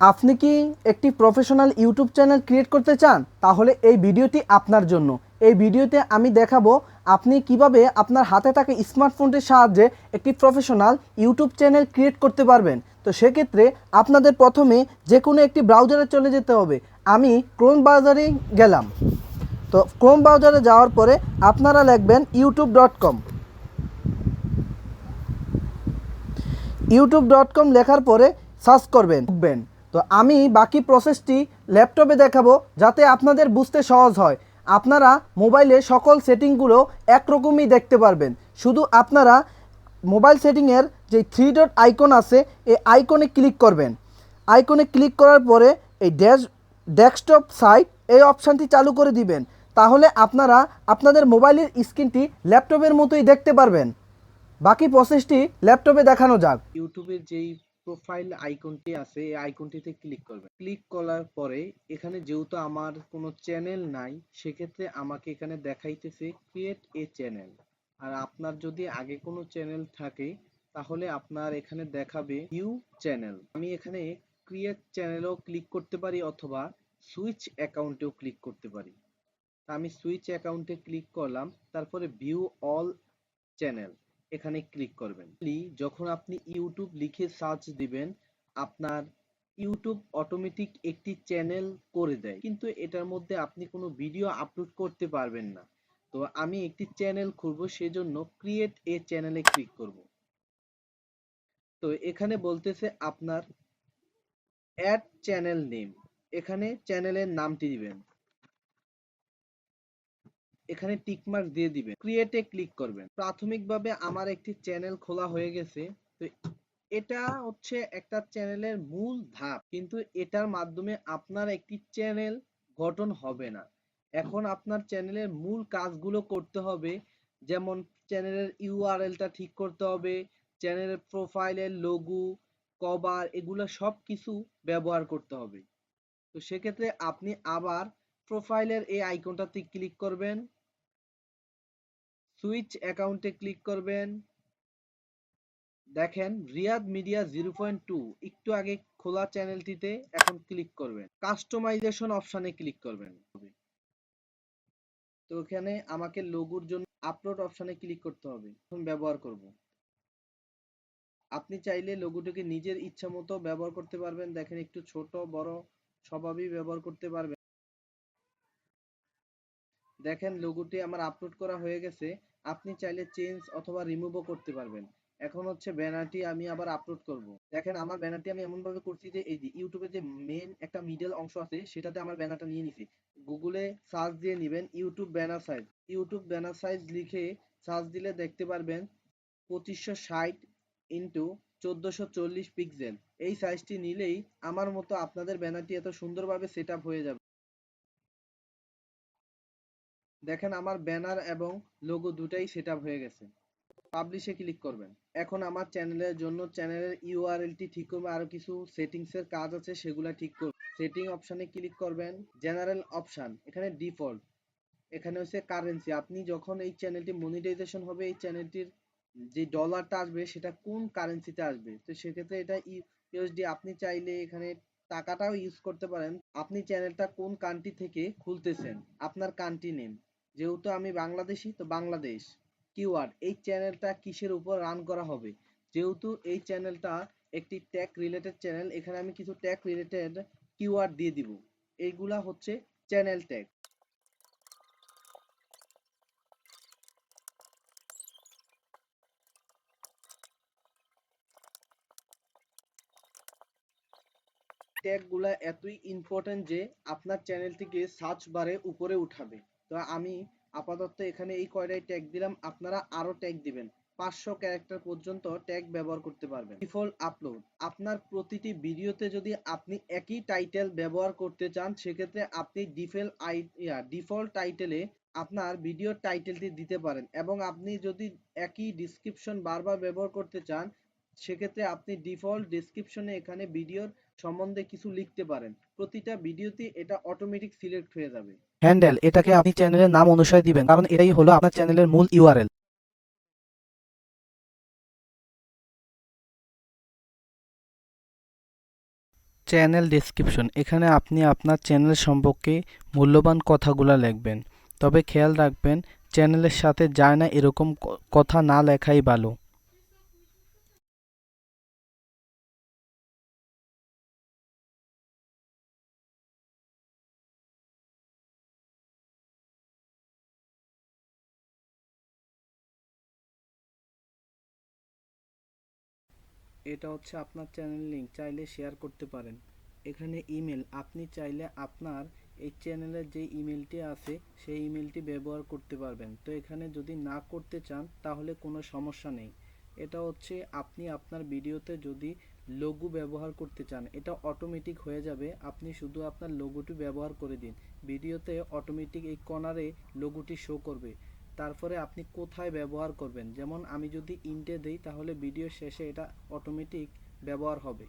আপনি কি একটি প্রফেশনাল ইউটিউব চ্যানেল ক্রিয়েট করতে চান? তাহলে এই ভিডিওটি আপনার জন্য। এই ভিডিওতে আমি দেখাবো আপনি কিভাবে আপনার হাতে থাকা স্মার্টফোনটির সাহায্যে একটি প্রফেশনাল ইউটিউব চ্যানেল ক্রিয়েট করতে পারবেন। তো সেক্ষেত্রে আপনাদের প্রথমে যে কোনো একটি ব্রাউজারে চলে যেতে হবে। আমি ক্রোম ব্রাউজারে গেলাম। তো ক্রোম ব্রাউজারে যাওয়ার পরে আপনারা লিখবেন youtube.com। youtube.com লেখার পরে সার্চ করবেন। তো আমি বাকি প্রসেসটি ল্যাপটপে দেখাবো যাতে আপনাদের বুঝতে সহজ হয়। আপনারা মোবাইলে সকল সেটিংগুলো একরকমই দেখতে পারবেন। শুধু আপনারা মোবাইল সেটিংয়ের যে 3 ডট আইকন আছে এই আইকনে ক্লিক করবেন। আইকনে ক্লিক করার পরে এই ডেস্কটপ সাইট এই অপশানটি চালু করে দিবেন। তাহলে আপনারা আপনাদের মোবাইলের স্ক্রিনটি ল্যাপটপের মতোই দেখতে পারবেন। বাকি প্রসেসটি ল্যাপটপে দেখানো যাক। ইউটিউবের যেই প্রোফাইল আইকনটি আছে এই আইকনটিতে ক্লিক করবেন। ক্লিক করার পরে এখানে যেহেতু আমার কোনো চ্যানেল নাই, সেক্ষেত্রে আমাকে এখানে দেখাইতেছে ক্রিয়েট এ চ্যানেল। আর আপনার যদি আগে কোনো চ্যানেল থাকে তাহলে আপনার এখানে দেখাবে নিউ চ্যানেল। আমি এখানে ক্রিয়েট চ্যানেলেও ক্লিক করতে পারি অথবা সুইচ অ্যাকাউন্টেও ক্লিক করতে পারি। তা আমি সুইচ অ্যাকাউন্টে ক্লিক করলাম, তারপরে ভিউ অল চ্যানেল এখানে ক্লিক করবেন। যখন আপনি ইউটিউব লিখে সার্চ দিবেন আপনার ইউটিউব অটোমেটিক একটি চ্যানেল করে দেয়, কিন্তু এটার মধ্যে আপনি কোনো ভিডিও আপলোড করতে পারবেন না। তো আমি একটি চ্যানেল খুলবো, সেজন্য ক্রিয়েট এ চ্যানেলে ক্লিক করব। তো এখানে বলতেছে আপনার অ্যাড চ্যানেল নেম, এখানে চ্যানেলের নামটি দিবেন, এখানে টিকমার্ক দিয়ে দিবেন, ক্রিয়েটে ক্লিক করবেন। প্রাথমিকভাবে আমার একটি চ্যানেল খোলা হয়ে গেছে। তো এটা হচ্ছে একটা চ্যানেলের মূল ধাপ, কিন্তু এটার মাধ্যমে আপনার একটি চ্যানেল গঠন হবে না। এখন আপনার চ্যানেলের মূল কাজগুলো করতে হবে, যেমন চ্যানেলের ইউআরএলটা ঠিক করতে হবে, চ্যানেলের প্রোফাইলের লোগো, কভার, এগুলো সব কিছু ব্যবহার করতে হবে। তো সেক্ষেত্রে আপনি আবার প্রোফাইলের এই আইকনটাতে ক্লিক করবেন, সুইচ অ্যাকাউন্টে ক্লিক করবেন, দেখেন রিয়াদ মিডিয়া 0.2 একটু আগে খোলা চ্যানেলটিতে এখন ক্লিক করবেন, কাস্টমাইজেশন অপশানে ক্লিক করবেন। তো এখানে আমাকে লোগোর জন্য আপলোড অপশানে ক্লিক করতে হবে, এখন ব্যবহার করব। আপনি চাইলে লোগোটিকে নিজের ইচ্ছা মতো ব্যবহার করতে পারবেন। দেখেন একটু ছোট বড় সবই ব্যবহার করতে পারবেন। দেখেন লোগোটি আমার আপলোড করা হয়ে গেছে। আপনি চাইলে চেঞ্জ অথবা রিমুভও করতে পারবেন। এখন হচ্ছে ব্যানারটি আমি আবার আপলোড করব। দেখেন আমার ব্যানারটি আমি এমন ভাবে করছি যে এই যে ইউটিউবে যে মেন একটা মিডল অংশ আছে সেটাতে আমার ব্যানারটা নিয়ে নিছি। গুগলে সার্চ দিয়ে নেবেন YouTube banner size. YouTube banner size লিখে সার্চ দিলে দেখতে পারবেন 2560 ইন্টু 1440 পিক্সেল। এই সাইজটি নিলেই আমার মতো আপনাদের ব্যানারটি এত সুন্দরভাবে সেট আপ হয়ে যাবে। দেখেন আমার ব্যানার এবং লোগো দুটাই সেটআপ হয়ে গেছে। পাবলিশে ক্লিক করবেন। এখন আমার চ্যানেলের জন্য চ্যানেলের ইউআরএলটি ঠিক করবে, আরো কিছু সেটিংসের কাজ আছে সেগুলা ঠিক করব। সেটিং অপশনে ক্লিক করবেন, জেনারেল অপশন, এখানে ডিফল্ট, এখানে হচ্ছে কারেন্সি। আপনি যখন এই চ্যানেলটি মনিটাইজেশন হবে এই চ্যানেলটির যে ডলারটা আসবে সেটা কোন কারেন্সিতে আসবে। তো সেক্ষেত্রে এটা ইউএসডি। আপনি চাইলে এখানে টাকাটাও ইউজ করতে পারেন। আপনি চ্যানেলটা কোন কান্ট্রি থেকে খুলতেছেন, আপনার কান্ট্রি নেম, যেহেতু আমি বাংলাদেশি তো বাংলাদেশ। কিওয়ার্ড, এই চ্যানেলটা কিসের উপর রান করা হবে, যেহেতু এই চ্যানেলটা একটি ট্যাগ রিলেটেড চ্যানেল, এখানে আমি কিছু ট্যাগ রিলেটেড কিওয়ার্ড দিয়ে দিব। এইগুলা হচ্ছে চ্যানেল ট্যাগ। ট্যাগগুলা এতই ইম্পর্টেন্ট যে আপনার চ্যানেলটিকে সার্চ বারে উপরে উঠাবে। তো আমি আপাতত এখানে এই কয়টাই ট্যাগ দিলাম, আপনারা আরো ট্যাগ দিবেন। 500 ক্যারেক্টার পর্যন্ত ট্যাগ ব্যবহার করতে পারবেন। ডিফল্ট আপলোড, আপনার প্রতিটি ভিডিওতে যদি আপনি একই টাইটেল ব্যবহার করতে চান সেক্ষেত্রে আপনি ডিফল্ট টাইটেলে আপনার ভিডিওর টাইটেলটি দিতে পারেন, এবং আপনি যদি একই ডিসক্রিপশন বারবার ব্যবহার করতে চান সেক্ষেত্রে আপনি ডিফল্ট ডেসক্রিপশনে এখানে ভিডিওর সম্বন্ধে কিছু লিখতে পারেন। প্রতিটা ভিডিওতে এটা অটোমেটিক সিলেক্ট হয়ে যাবে। হ্যান্ডেল, এটাকে আপনি চ্যানেলের নাম অনুসারে দিবেন কারণ এটাই হলো আপনার চ্যানেলের মূল ইউআরএল। চ্যানেল ডেসক্রিপশন, এখানে আপনি আপনার চ্যানেল সম্পর্কে মূল্যবান কথাগুলো লিখবেন। তবে খেয়াল রাখবেন চ্যানেলের সাথে যায় না এরকম কথা না লেখাই ভালো। এটা হচ্ছে আপনার চ্যানেল লিংক, চাইলে শেয়ার করতে পারেন। এখানে ইমেল, আপনি চাইলে আপনার এই চ্যানেলের যে ইমেলটি আছে সেই ইমেলটি ব্যবহার করতে পারবেন। তো এখানে যদি না করতে চান তাহলে কোনো সমস্যা নেই। এটা হচ্ছে আপনি আপনার ভিডিওতে যদি লোগো ব্যবহার করতে চান এটা অটোমেটিক হয়ে যাবে, আপনি শুধু আপনার লোগোটি ব্যবহার করে দিন, ভিডিওতে অটোমেটিক এই কর্নারে লোগোটি শো করবে। তারপরে আপনি কোথায় ব্যবহার করবেন, যেমন আমি যদি ইন্টে দেই তাহলে ভিডিও শেষে এটা অটোমেটিক ব্যবহার হবে।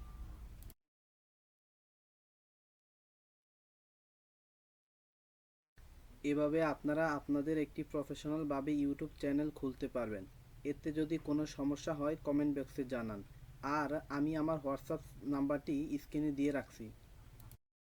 এভাবে আপনারা আপনাদের একটি প্রফেশনাল ভাবে ইউটিউব চ্যানেল খুলতে পারবেন। এতে যদি কোনো সমস্যা হয় কমেন্ট বক্সে জানান। আর আমি আমার হোয়াটসঅ্যাপ নাম্বারটি স্ক্রিনে দিয়ে রাখছি।